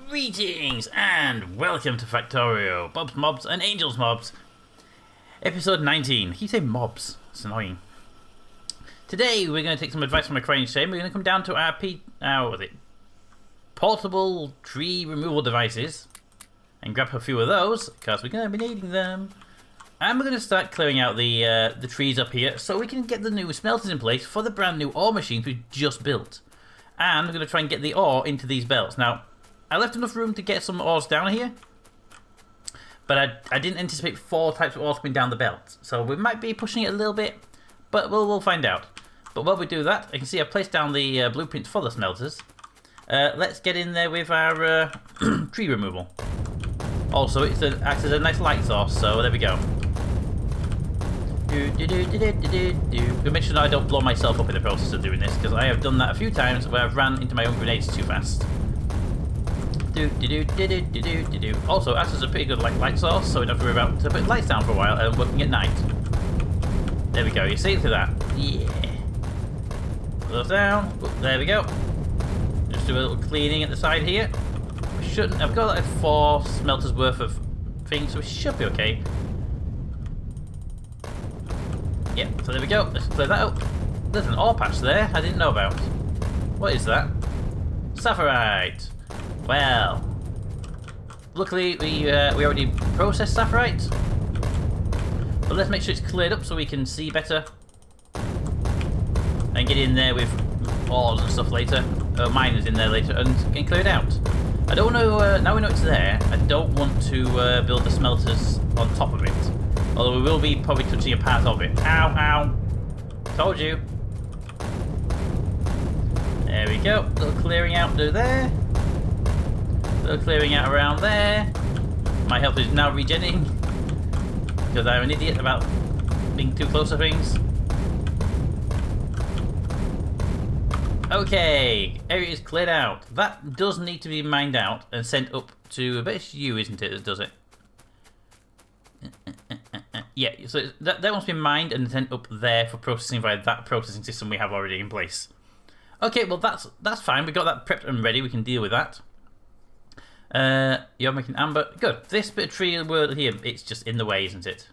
Greetings and welcome to Factorio, Bob's Mobs and Angels Mobs, episode 19. He said mobs, it's annoying. Today we're going to take some advice from a crying shame. We're going to come down to our portable tree removal devices and grab a few of those because we're going to be needing them. And we're going to start clearing out the trees up here so we can get the new smelters in place for the brand new ore machines we just built. And we're going to try and get the ore into these belts. Now, I left enough room to get some ores down here, but I didn't anticipate 4 types of ores coming down the belt. So we might be pushing it a little bit, but we'll find out. But while we do that, I can see I've placed down the blueprints for the smelters. Let's get in there with our tree removal. Also, it acts as a nice light source, so there we go. To make sure that I don't blow myself up in the process of doing this, because I have done that a few times where I've ran into my own grenades too fast. Also, acts as a pretty good light source, so we don't have to worry about to put lights down for a while and working at night. There we go. You see, look at that. Yeah. Put those down. Oh, there we go. Just do a little cleaning at the side here. We shouldn't. I've got like 4 smelters worth of things, so we should be okay. Yeah. So there we go. Let's clear that up. There's an ore patch there I didn't know about. What is that? Sapphirite. Well, luckily we already processed sapphirite, but let's make sure it's cleared up so we can see better and get in there with ores and stuff later, miners in there later, and get cleared out. I don't know, now we know it's there, I don't want to build the smelters on top of it, although we will be probably touching a part of it. Ow, ow, told you. There we go, little clearing out through there. Little clearing out around there. My health is now regenerating because I'm an idiot about being too close to things. Okay, area is cleared out. That does need to be mined out and sent up to, I bet it's you, isn't it, that does it? Yeah, so that wants to be mined and sent up there for processing via that processing system we have already in place. Okay, well that's fine. We got that prepped and ready. We can deal with that. You're making amber. Good. This bit of tree world here, it's just in the way, isn't it?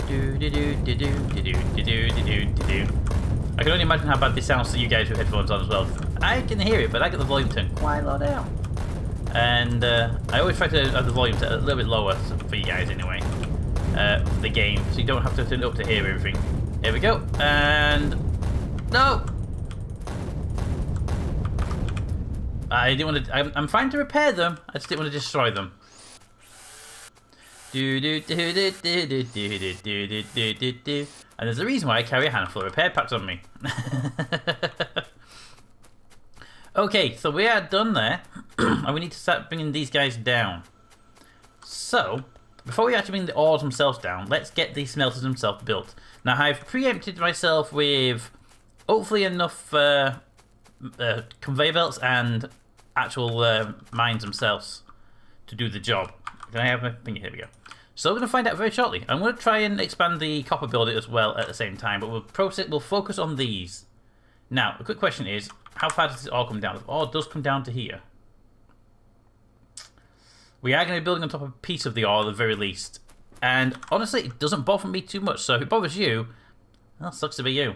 I can only imagine how bad this sounds to you guys with headphones on as well. I can hear it, but I got the volume turned quite low down. And I always try to have the volume set a little bit lower for you guys anyway. For the game, so you don't have to turn it up to hear everything. Here we go. And no! I didn't want to. I'm fine to repair them. I just didn't want to destroy them. And there's a reason why I carry a handful of repair packs on me. Okay, so we are done there, and we need to start bringing these guys down. So before we actually bring the ores themselves down, let's get the smelters themselves built. Now I've preempted myself with hopefully enough conveyor belts and actual mines themselves to do the job. Can I have my finger? Here we go. So we're going to find out very shortly. I'm going to try and expand the copper builder as well at the same time, but we'll focus on these. Now, a quick question is, how far does this all come down? The ore does come down to here. We are going to be building on top of a piece of the ore at the very least. And honestly, it doesn't bother me too much, so if it bothers you, well, sucks to be you.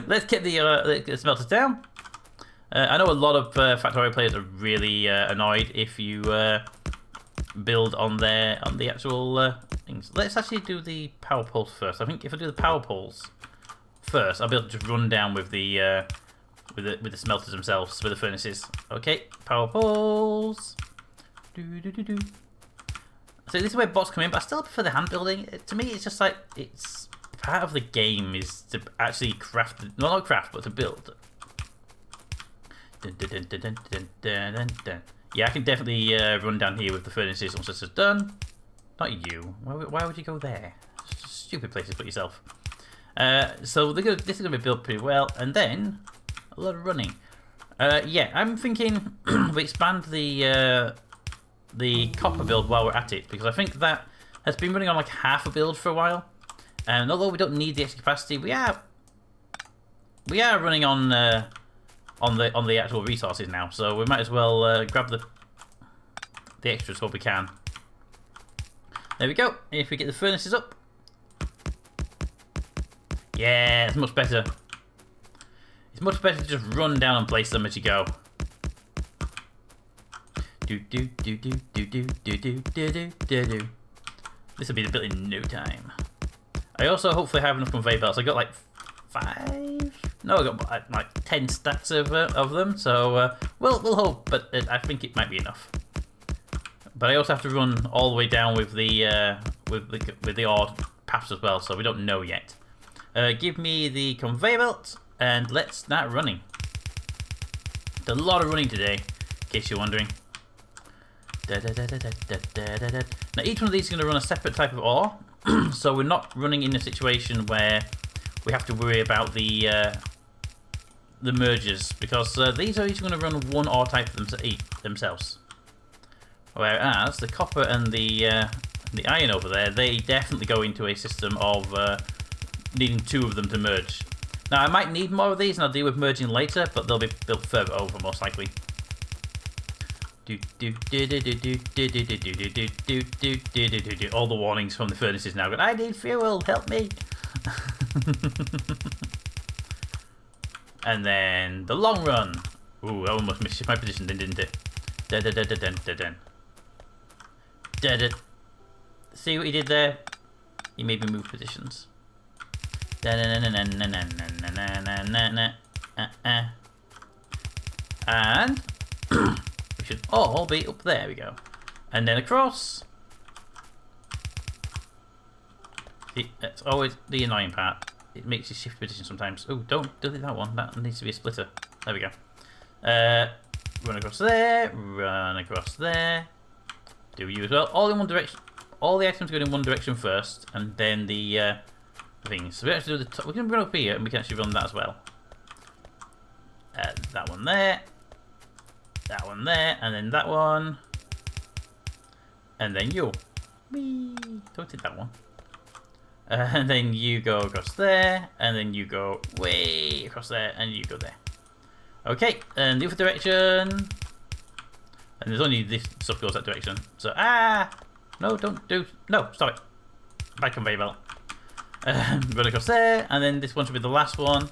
Let's get the smelters down. I know a lot of Factorio players are really annoyed if you build on the actual things. Let's actually do the power poles first. I think if I do the power poles first, I'll be able to just run down with the smelters themselves, with the furnaces. Okay, power poles. So this is where bots come in, but I still prefer the hand building. To me, it's just like it's part of the game is to actually craft. No, not craft, but to build. Yeah, I can definitely run down here with the furnaces once this is done. Not you. Why would you go there? Stupid place to put yourself. So this is going to be built pretty well, and then a lot of running. Yeah, I'm thinking we expand the copper build while we're at it, because I think that has been running on like half a build for a while, and although we don't need the extra capacity, we are we are running on the actual resources now, so we might as well grab the extras what we can. There we go. If we get the furnaces up, yeah, it's much better. It's much better to just run down and place them as you go. This will be built in no time. I also hopefully have enough conveyor belts. I got like 5. No, I got like 10 stacks of them. So we'll hope, but I think it might be enough. But I also have to run all the way down with the ore paths as well, so we don't know yet. Give me the conveyor belt and let's start running. It's a lot of running today, in case you're wondering. Now each one of these is going to run a separate type of ore, so we're not running in a situation where we have to worry about the mergers, because these are each going to run one ore type themselves. Whereas the copper and the iron over there, they definitely go into a system of needing 2 of them to merge. Now I might need more of these and I'll deal with merging later, but they'll be built further over most likely. All the warnings from the furnaces now. I need fuel, help me. And then the long run. Ooh, I almost missed my position then, didn't it? See what he did there? He made me move positions. And we should all be up there. We go. And then across. See, that's always the annoying part. It makes you shift position sometimes. Oh, don't delete that one. That needs to be a splitter. There we go. Run across there. Run across there. Do you as well? All in one direction. All the items go in one direction first, and then the things. So we actually do the top. We can run up here, and we can actually run that as well. That one there. That one there, and then that one. And then you. Whee! Don't hit that one. And then you go across there, and then you go way across there, and you go there. Okay, and the other direction. And there's only this stuff goes that direction. So, no, don't do, no, stop it. Back conveyor belt. Run across there, and then this one should be the last one.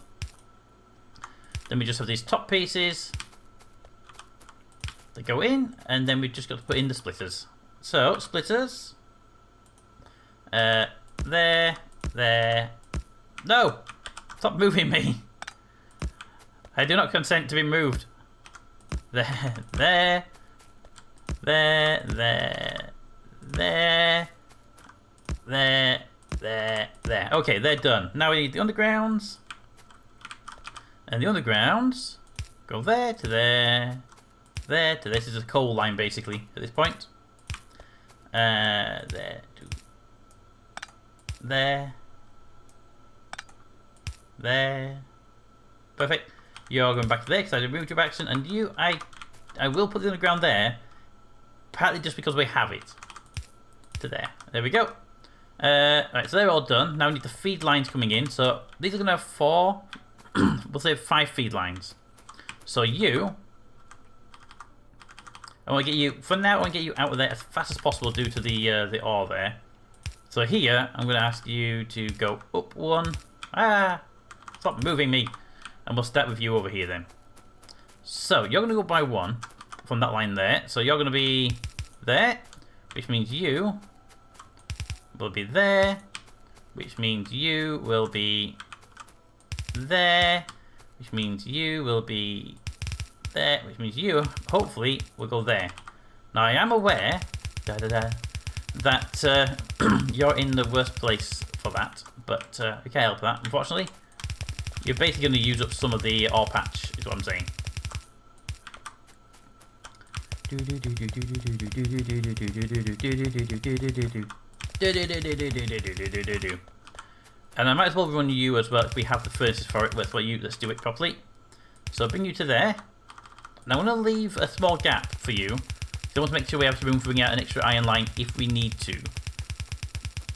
Then we just have these top pieces that go in, and then we just got to put in the splitters. So, splitters. There. No! Stop moving me. I do not consent to be moved. There. Okay, they're done. Now we need the undergrounds. And the undergrounds go there to there. There to this is a coal line basically at this point. There to there. There. Perfect. You're going back to there because I removed your action, and you, I will put the underground there, partly just because we have it. To there. There we go. Right, so they're all done. Now we need the feed lines coming in. So these are going to have 4, we'll say 5 feed lines. So you, I want to get you, for now I want to get you out of there as fast as possible due to the ore there. So here, I'm going to ask you to go up 1. Stop moving me. And we'll start with you over here then. So you're going to go by 1 from that line there. So you're going to be there, which means you will be there, which means you will be there, which means you will be there, which means you, hopefully, will go there. Now I am aware that you're in the worst place for that, but we can't help that, unfortunately. You're basically going to use up some of the ore patch, is what I'm saying. And I might as well run you as well if we have the furnaces for it. Let's do it properly. So I'll bring you to there. Now I'm going to leave a small gap for you. So I want to make sure we have some room to bring out an extra iron line if we need to.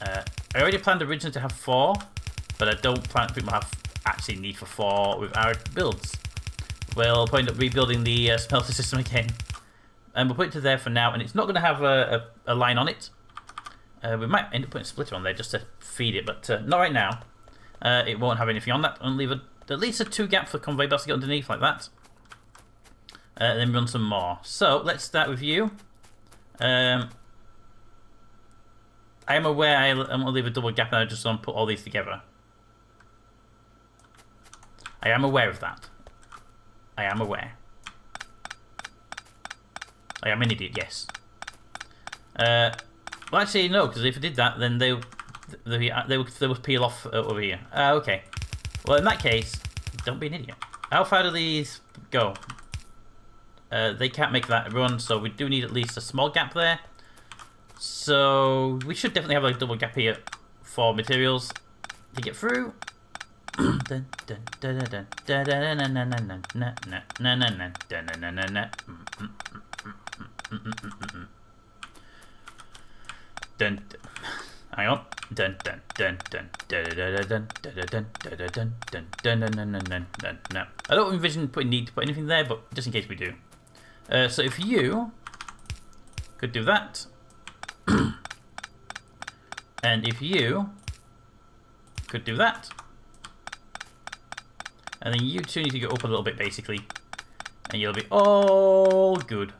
I already planned originally to have 4, but I don't think we'll have actually need for 4 with our builds. We'll probably end up rebuilding the smelter system again. And we'll put it to there for now, and it's not going to have a line on it. We might end up putting a splitter on there just to feed it, but not right now. It won't have anything on that, and leave at least a 2 gap for conveyor belts to get underneath like that. Then run some more. So let's start with you. I am aware I'm going to leave a double gap and I just want to put all these together. I am aware of that. I am aware. I am an idiot, yes. Well, actually, no, because if I did that, then they would peel off over here. Okay. Well, in that case, don't be an idiot. How far do these go? They can't make that run, so we do need at least a small gap there. So we should definitely have a double gap here for materials to get through. Hang on. I don't envision need to put anything there, but just in case we do. So if you could do that, and if you could do that, and then you two need to go up a little bit basically, and you'll be all good.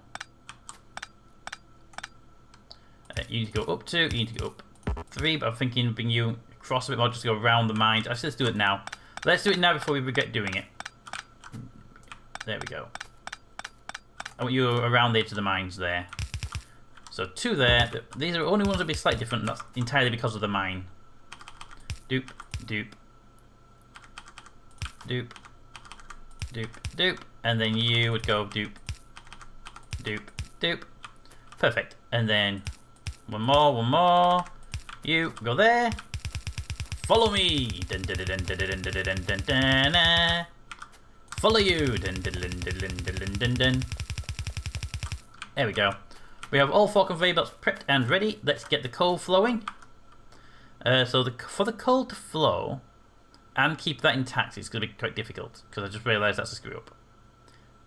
You need to go up 2, you need to go up 3, but I'm thinking bring you across a bit more just to go around the mines. Actually, let's do it now. Let's do it now before we regret doing it. There we go. I want you around the edge of the mines there. So 2 there. These are the only ones that will be slightly different, and that's entirely because of the mine. Doop, doop. Doop. Doop, doop. And then you would go doop. Doop, doop. Perfect. And then one more. You go there. Follow me. Dun, dun, dun, dun, dun, dun, dun, dun, dun, dun. Follow you. Dun, dun, dun, dun, dun, dun, dun, dun. There we go. We have all 4 conveyor belts prepped and ready. Let's get the coal flowing. So for the coal to flow and keep that intact, it's going to be quite difficult because I just realised that's a screw up.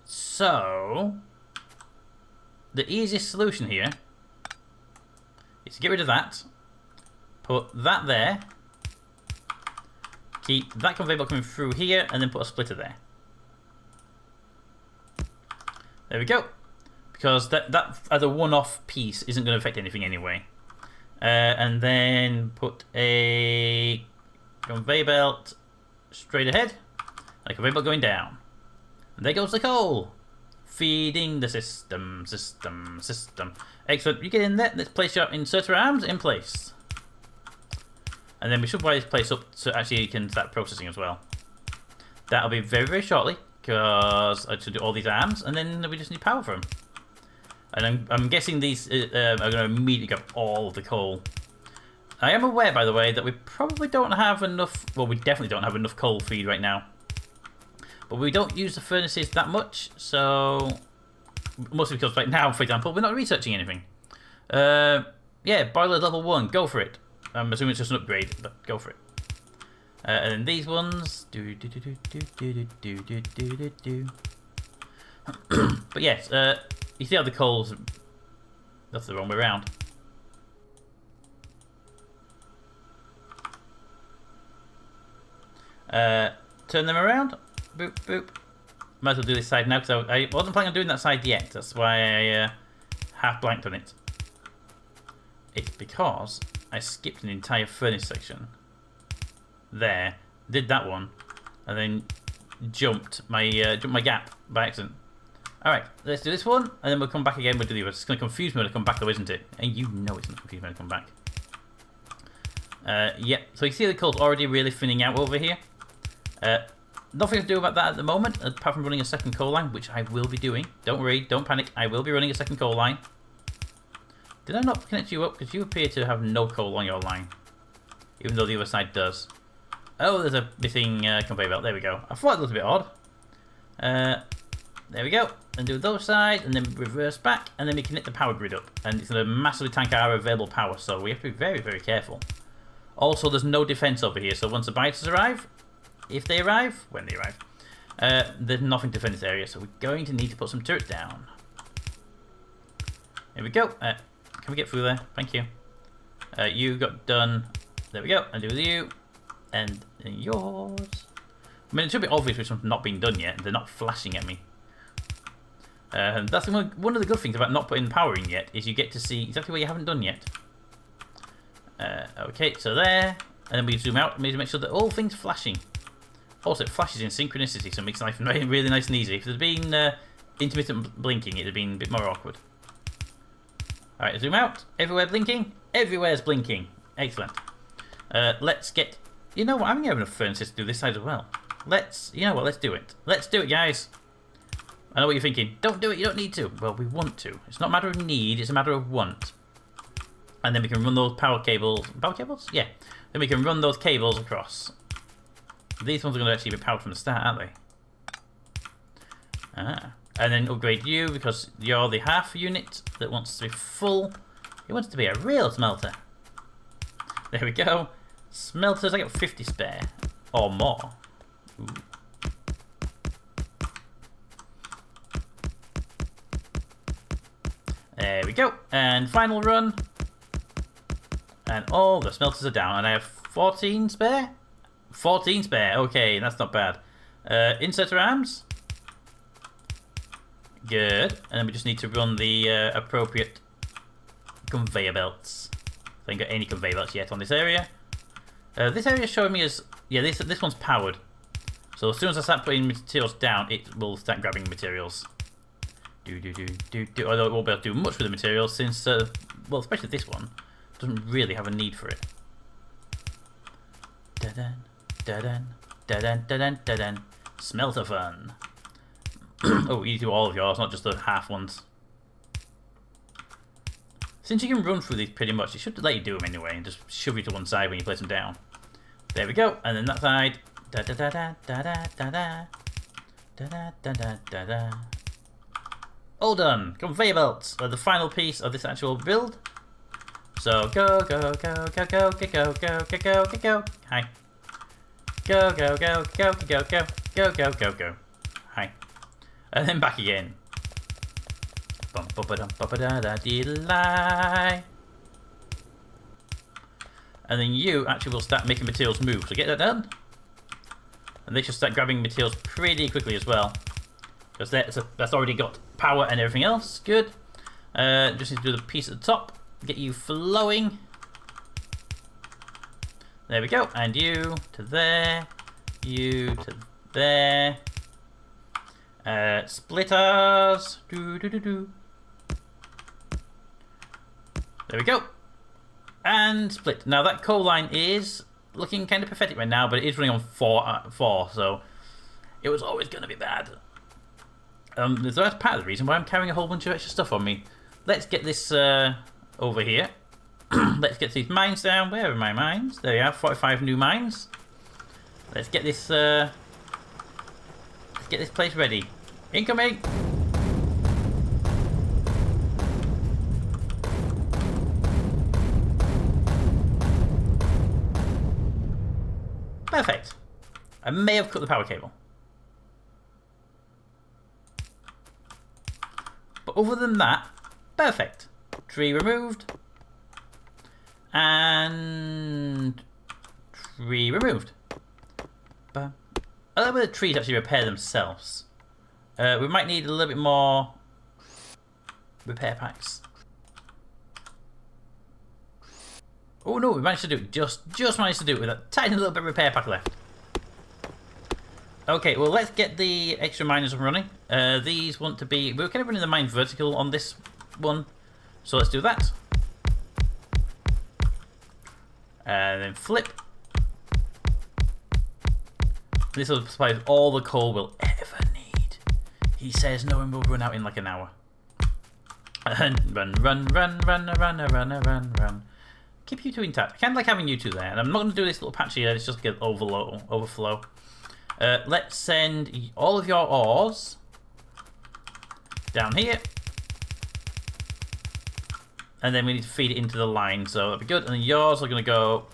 So the easiest solution here is to get rid of that, put that there, keep that conveyor belt coming through here, and then put a splitter there. There we go. Because that as a one-off piece isn't going to affect anything anyway. And then put a conveyor belt straight ahead, and a conveyor belt going down. And there goes the coal. Feeding the system. Excellent. You get in there. Let's place your inserter arms in place. And then we should wire this place up so actually you can start processing as well. That'll be very, very shortly, because I should do all these arms, and then we just need power for them. And I'm guessing these are going to immediately grab all of the coal. I am aware, by the way, that we probably don't have enough... Well, we definitely don't have enough coal feed right now. But we don't use the furnaces that much, so... Mostly because right now, for example, we're not researching anything. Yeah, boiler level 1, go for it. I'm assuming it's just an upgrade, but go for it. And then these ones... But yes, you see how the coals... That's the wrong way around. Turn them around. Boop, boop. Might as well do this side now, because I wasn't planning on doing that side yet. That's why I half blanked on it. It's because I skipped an entire furnace section. There. Did that one. And then jumped my gap by accident. Alright, let's do this one, and then we'll come back again. We'll do the other. It's going to confuse me when I come back though, isn't it? And you know it's going to confuse me when I come back. Yep, so you see the coal's already really thinning out over here. Nothing to do about that at the moment, apart from running a second coal line, which I will be doing. Don't worry, don't panic, I will be running a second coal line. Did I not connect you up? Because you appear to have no coal on your line. Even though the other side does. Oh, there's a missing conveyor belt. There we go. I thought it looked a bit odd. There we go. And do those sides, and then reverse back, and then we connect the power grid up. And it's going to massively tank our available power, so we have to be very, very careful. Also, there's no defense over here, so once the biters arrive, if they arrive, when they arrive. There's nothing to defend this area, so we're going to need to put some turrets down. Here we go. Can we get through there? Thank you. You got done. There we go. And do you. And yours. I mean, it should be obvious which one's not being done yet. They're not flashing at me. That's one of the good things about not putting power in yet, is you get to see exactly what you haven't done yet. Okay, so there. And then we zoom out and make sure that all things flashing. Also, it flashes in synchronicity, so it makes life really nice and easy. If there'd been intermittent blinking, it'd have been a bit more awkward. Alright, zoom out. Everywhere blinking. Everywhere's blinking. Excellent. Let's get... You know what? I'm going to have enough furnaces to do this side as well. You know what? Let's do it. Let's do it, guys. I know what you're thinking. Don't do it. You don't need to. Well, we want to. It's not a matter of need. It's a matter of want. And then we can run those power cables. Power cables? Yeah. Then we can run those cables across. These ones are going to actually be powered from the start, aren't they? Ah. And then upgrade you because you're the half unit that wants to be full. It wants to be a real smelter. There we go. Smelters, I got 50 spare. Or more. Ooh. There we go. And final run. And all the smelters are down. And I have 14 spare? 14 spare. Okay, that's not bad. Inserter arms. Good. And then we just need to run the appropriate conveyor belts. I haven't got any conveyor belts yet on this area. This area is showing me as... Yeah, this one's powered. So as soon as I start putting materials down, it will start grabbing materials. Although it won't be able to do much with the materials since... well, especially this one doesn't really have a need for it. Da-dun, da-dun, da-dun, da-dun, da-dun. Smelter fun. Oh, you do all of yours, not just the half ones. Since you can run through these pretty much, it should let you do them anyway, and just shove you to one side when you place them down. There we go, and then that side. Da da da da da da da da da da da da da. All done. Conveyor belts are the final piece of this actual build. So go go go go go go go go go go go go. Hi. Go go go go go go go go go go. Hi. And then back again. Bum ba ba dum ba ba da da dee lie. And then you actually will start making materials move. So get that done. And they should start grabbing materials pretty quickly as well. Because that's already got power and everything else. Good. Just need to do the piece at the top. Get you flowing. There we go. And you to there. You to there. Splitters. Do do do do. There we go. And split. Now that coal line is looking kind of pathetic right now, but it is running on 4, so it was always going to be bad. So that's part of the reason why I'm carrying a whole bunch of extra stuff on me. Let's get this over here. Let's get these mines down. Where are my mines? There we are, 45 new mines. Let's get this place ready. Incoming! Perfect. I may have cut the power cable. But other than that, perfect. Tree removed. And tree removed. I don't know whether the trees actually repair themselves. We might need a little bit more repair packs. Oh no, we managed to do it. Just managed to do it with a tiny little bit of repair pack left. Okay, well let's get the extra miners up and running. These want to be... We're kind of running the mine vertical on this one. So let's do that. And then flip. This will supply all the coal we'll ever need. He says no one will run out in like an hour. And run. Keep you two intact. I kind of like having you two there. And I'm not going to do this little patch here. It's just get overflow. Let's send all of your ores down here. And then we need to feed it into the line. So that'll be good. And then yours are going to go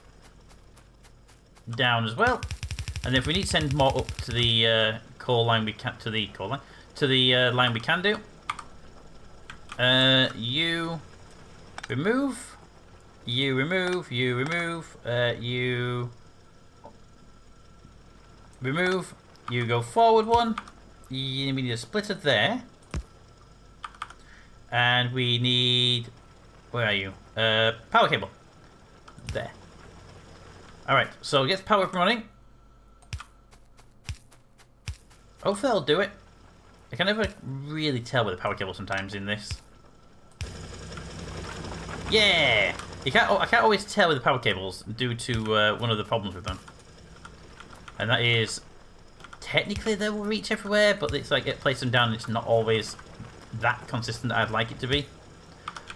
down as well. And then if we need to send more up to the core line, we can line we can do. You remove. You remove. You remove. You remove. You go forward one. We need a splitter there. And we need... Where are you? Power cable. There. Alright, so get the power up and running. Hopefully that'll do it. I can never really tell with the power cable sometimes in this. Yeah! I can't always tell with the power cables due to one of the problems with them. And that is... Technically they will reach everywhere, but it's like, place them down and it's not always that consistent that I'd like it to be.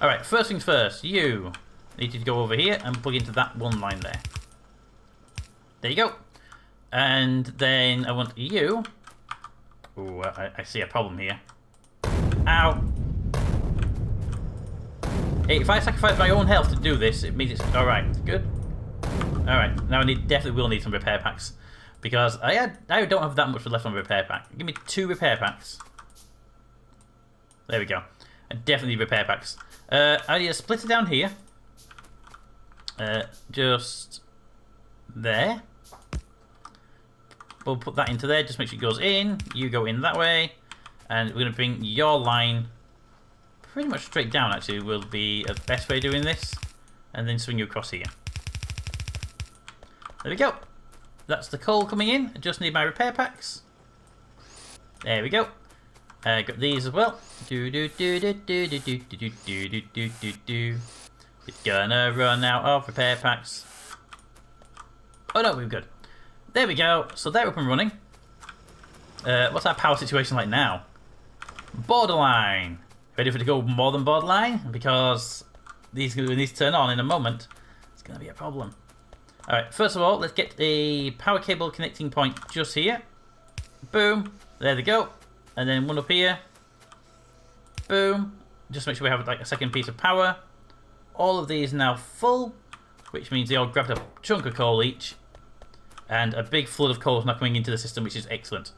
Alright, first things first. You need to go over here and plug into that one line there. There you go. And then I want you... Ooh, I see a problem here. Ow! Hey, if I sacrifice my own health to do this, it means it's... Alright, good. Alright, now I definitely will need some repair packs. Because I don't have that much left on repair pack. Give me 2 repair packs. There we go. I definitely need repair packs. I need a splitter down here. Just there. We'll put that into there, just make sure it goes in. You go in that way. And we're going to bring your line pretty much straight down, actually, will be the best way of doing this. And then swing you across here. There we go. That's the coal coming in. I just need my repair packs. There we go. Got these as well. It's gonna run out of repair packs. Oh no, we're good. There we go. So they're up and running. What's our power situation like now? Borderline. Ready for it to go more than borderline? Because when these turn on in a moment, it's gonna be a problem. Alright, first of all, let's get a power cable connecting point just here. Boom. There they go. And then one up here. Boom. Just make sure we have like a second piece of power. All of these now full, which means they all grabbed a chunk of coal each. And a big flood of coal is now coming into the system, which is excellent.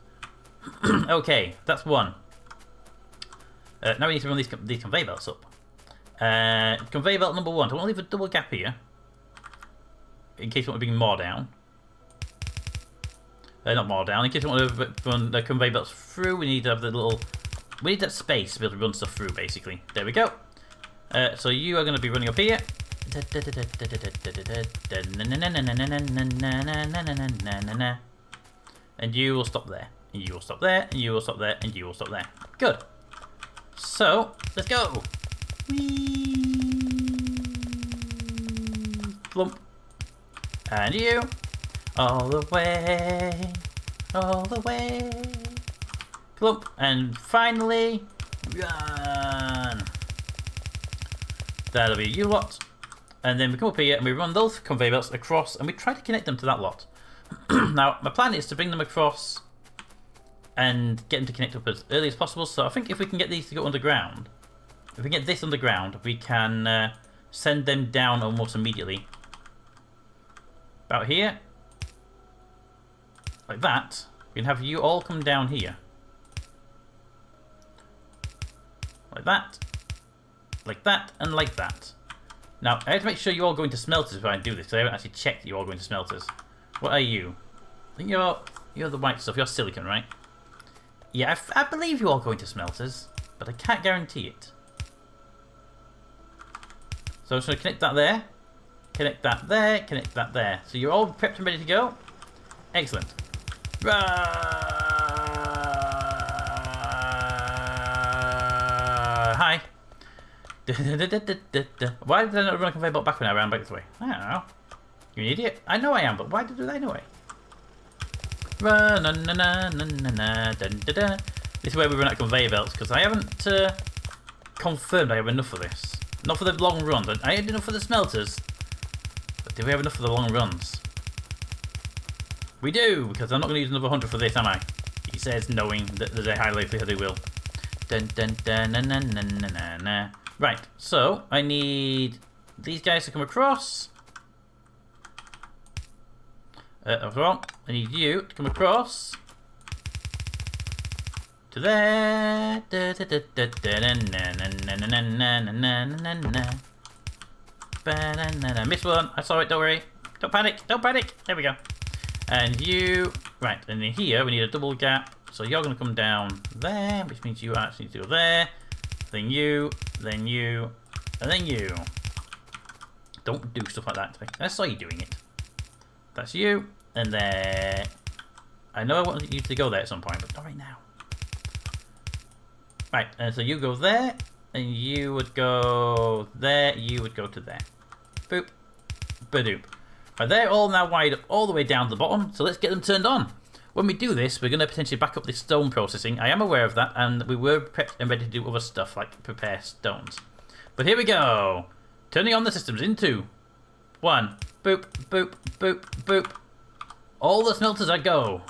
Okay, that's one. Now we need to run these conveyor belts up. Conveyor belt number 1. I want to leave a double gap here. In case you want to bring more down. Not more down. In case you want to run the conveyor belts through, we need to have the little... We need that space to be able to run stuff through, basically. There we go. So you are going to be running up here. And you will stop there. And you will stop there. And you will stop there. And you will stop there. Good. So, let's go. Whee! Plump. And you. All the way. All the way. Plump. And finally, run. That'll be you lot. And then we come up here and we run those conveyor belts across and we try to connect them to that lot. Now, my plan is to bring them across and get them to connect up as early as possible. So I think if we can get these to go underground, if we get this underground, we can send them down almost immediately. About here. Like that. We can have you all come down here. Like that. Like that and like that. Now, I have to make sure you all go into smelters if I do this, because I haven't actually checked that you all go into smelters. What are you? I think you're the white stuff. You're silicon, right? Yeah, I believe you all go into smelters, but I can't guarantee it. So I'm just going to connect that there. Connect that there. Connect that there. So you're all prepped and ready to go. Excellent. Hi. Why did I not run a conveyor belt back when I ran back this way? I don't know. You're an idiot. I know I am, but why did I do that anyway? Run, na na na na na na da da da. This is where we run out conveyor belts because I haven't confirmed I have enough for this. Not for the long run. I had enough for the smelters. But do we have enough for the long runs? We do, because I'm not going to use another 100 for this, am I? He says, knowing that there's a high likelihood they will. Dun dun dun na na na na na na. Right, so I need these guys to come across. As well. I need you to come across to there. Missed one. I saw it. Don't worry. Don't panic. Don't panic. There we go. And you. Right. And in here, we need a double gap. So you're going to come down there, which means you actually need to go there. Then you. Then you. And then you. Don't do stuff like that. I saw you doing it. That's you. And there. I know I want you to go there at some point, but not right now. Right. And so you go there. And you would go there. You would go to there. Boop. Badoop. Right, they're all now wired up all the way down to the bottom, so let's get them turned on. When we do this, we're going to potentially back up this stone processing. I am aware of that, and we were prepped and ready to do other stuff, like prepare stones. But here we go. Turning on the systems in 2, 1. Boop, boop, boop, boop. All the smelters are go.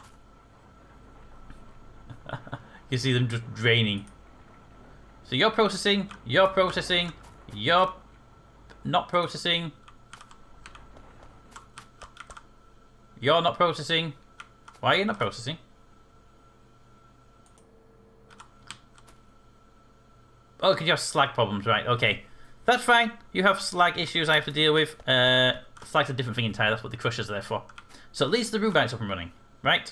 You see them just draining. So you're processing, you're not processing. You're not processing. Why are you not processing? Oh, because you have slag problems, right? Okay. That's fine. You have slag issues I have to deal with. Slag's a different thing entirely. That's what the crusher's there for. So at least the Rubite's up and running, right?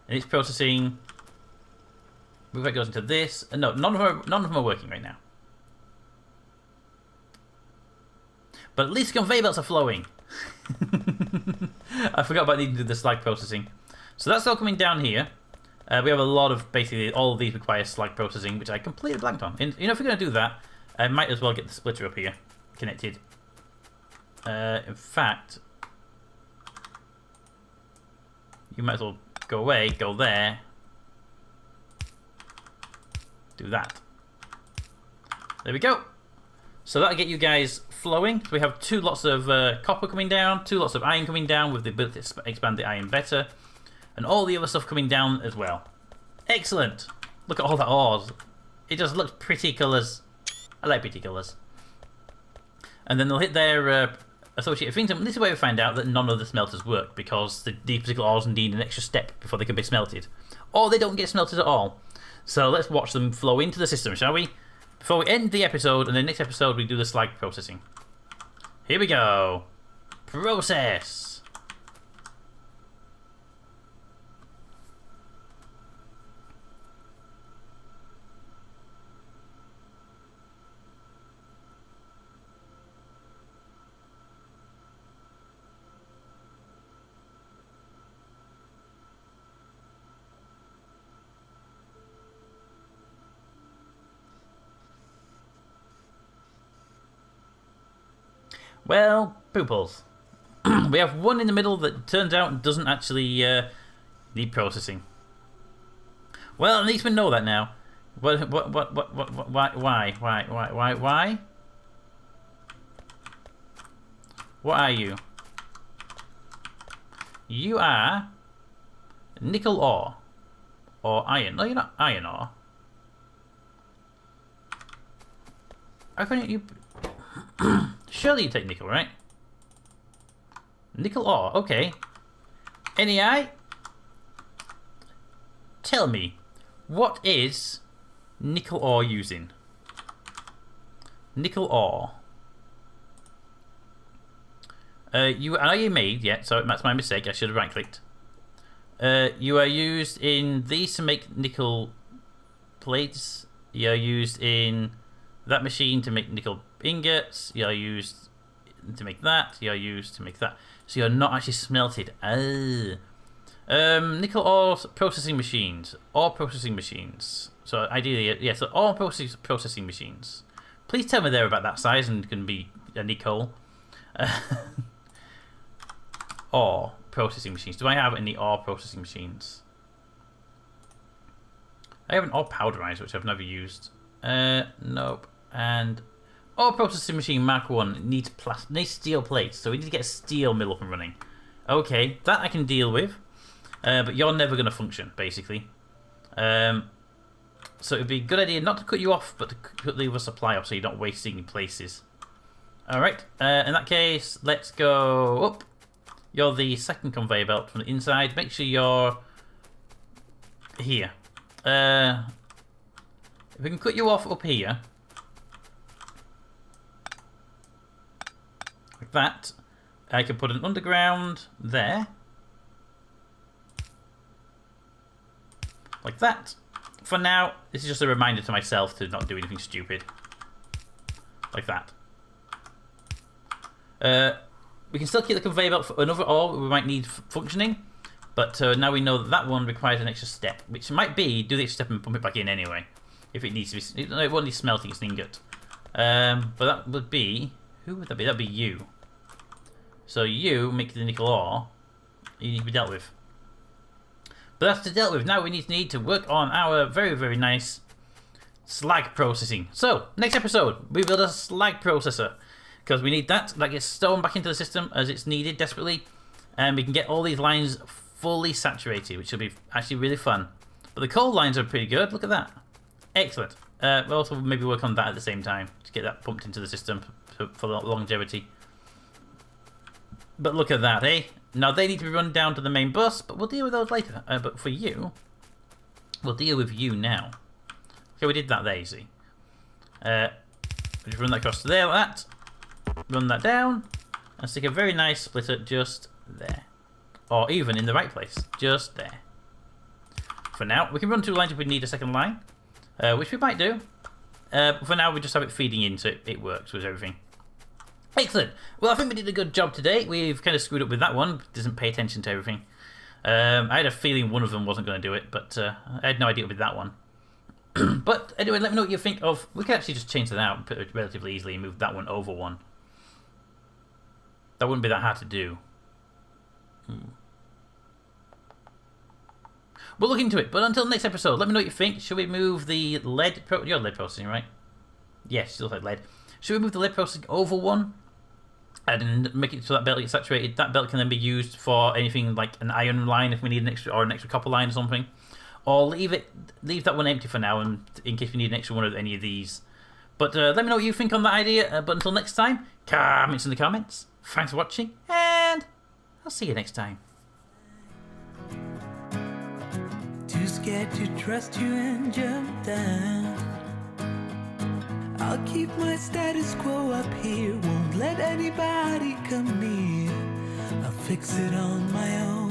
And it's processing. Rubite goes into this. No, none of them are working right now. But at least conveyor belts are flowing. I forgot about needing to do the slag processing. So that's all coming down here. We have a lot of, basically, all of these require slag processing, which I completely blanked on. And, you know, if we're going to do that, I might as well get the splitter up here, connected. In fact, you might as well go away, go there, do that. There we go. So that'll get you guys flowing. So we have 2 lots of copper coming down, 2 lots of iron coming down with the ability to expand the iron better, and all the other stuff coming down as well. Excellent. Look at all that ores. It just looks pretty colours. I like pretty colours. And then they'll hit their associated things. And this is where we find out that none of the smelters work, because these particular ores need an extra step before they can be smelted. Or they don't get smelted at all. So let's watch them flow into the system, shall we? Before we end the episode, and the next episode we do the slag processing. Here we go. Process. Well, pooples. We have one in the middle that turns out doesn't actually need processing. Well, at least we know that now. Why? What are you? You are nickel ore. Or iron. No, you're not iron ore. How can you... Surely you take nickel, right? Nickel ore, okay. NEI? Tell me, what is nickel ore using? Nickel ore. You are you made? Yeah, so that's my mistake. I should have right-clicked. You are used in these to make nickel plates. You are used in that machine to make nickel ingots. You are used to make that. You are used to make that. So you're not actually smelted. Nickel ore processing machines. Ore processing machines. So ideally, yeah, so ore processing machines. Please tell me they're about that size and can be a nickel. Ore processing machines. Do I have any ore processing machines? I have an ore powderizer, which I've never used. Nope. And ore processing machine Mark 1 needs steel plates, so we need to get a steel mill up and running. Okay, that I can deal with, but you're never going to function, basically. So it'd be a good idea not to cut you off, but to cut the other supply off so you're not wasting places. Alright, in that case, let's go up. You're the second conveyor belt from the inside. Make sure you're here. If we can cut you off up here, like that, I can put an underground there, like that. For now, this is just a reminder to myself to not do anything stupid, like that. We can still keep the conveyor belt for another ore we might need functioning, but now we know that that one requires an extra step, which might be do the extra step and pump it back in anyway, if it needs to be. It won't need smelting, it's an ingot. But that would be, who would that be? That'd be you. So you make the nickel ore. You need to be dealt with. But that's dealt with. Now we need to work on our very, very nice slag processing. So next episode, we build a slag processor. Because we need that gets stolen back into the system as it's needed desperately, and we can get all these lines fully saturated, which will be actually really fun. But the coal lines are pretty good. Look at that, excellent. We'll also maybe work on that at the same time to get that pumped into the system for longevity. But look at that, eh? Now they need to be run down to the main bus, but we'll deal with those later. But for you, we'll deal with you now. Okay, we did that there, you see. Just run that across to there like that. Run that down and stick a very nice splitter just there, or even in the right place, just there. For now, we can run 2 lines if we need a second line, which we might do. For now, we just have it feeding in, so it works with everything. Excellent. Well, I think we did a good job today. We've kind of screwed up with that one. Doesn't pay attention to everything. I had a feeling one of them wasn't going to do it, but I had no idea with that one. But anyway, let me know what you think of. We can actually just change that out relatively easily and move that one over one. That wouldn't be that hard to do. We'll look into it. But until next episode, let me know what you think. Should we move the lead? You're lead processing, right? Yes, still like lead. Should we move the lead processing over one and make it so that belt gets saturated? That belt can then be used for anything like an iron line if we need an extra, or an extra copper line or something. Or leave that one empty for now, and in case we need an extra one of any of these. But let me know what you think on that idea. But until next time, comments in the comments. Thanks for watching, and I'll see you next time. Too scared to trust you and jump down. I'll keep my status quo up here. Won't let anybody come near. I'll fix it on my own.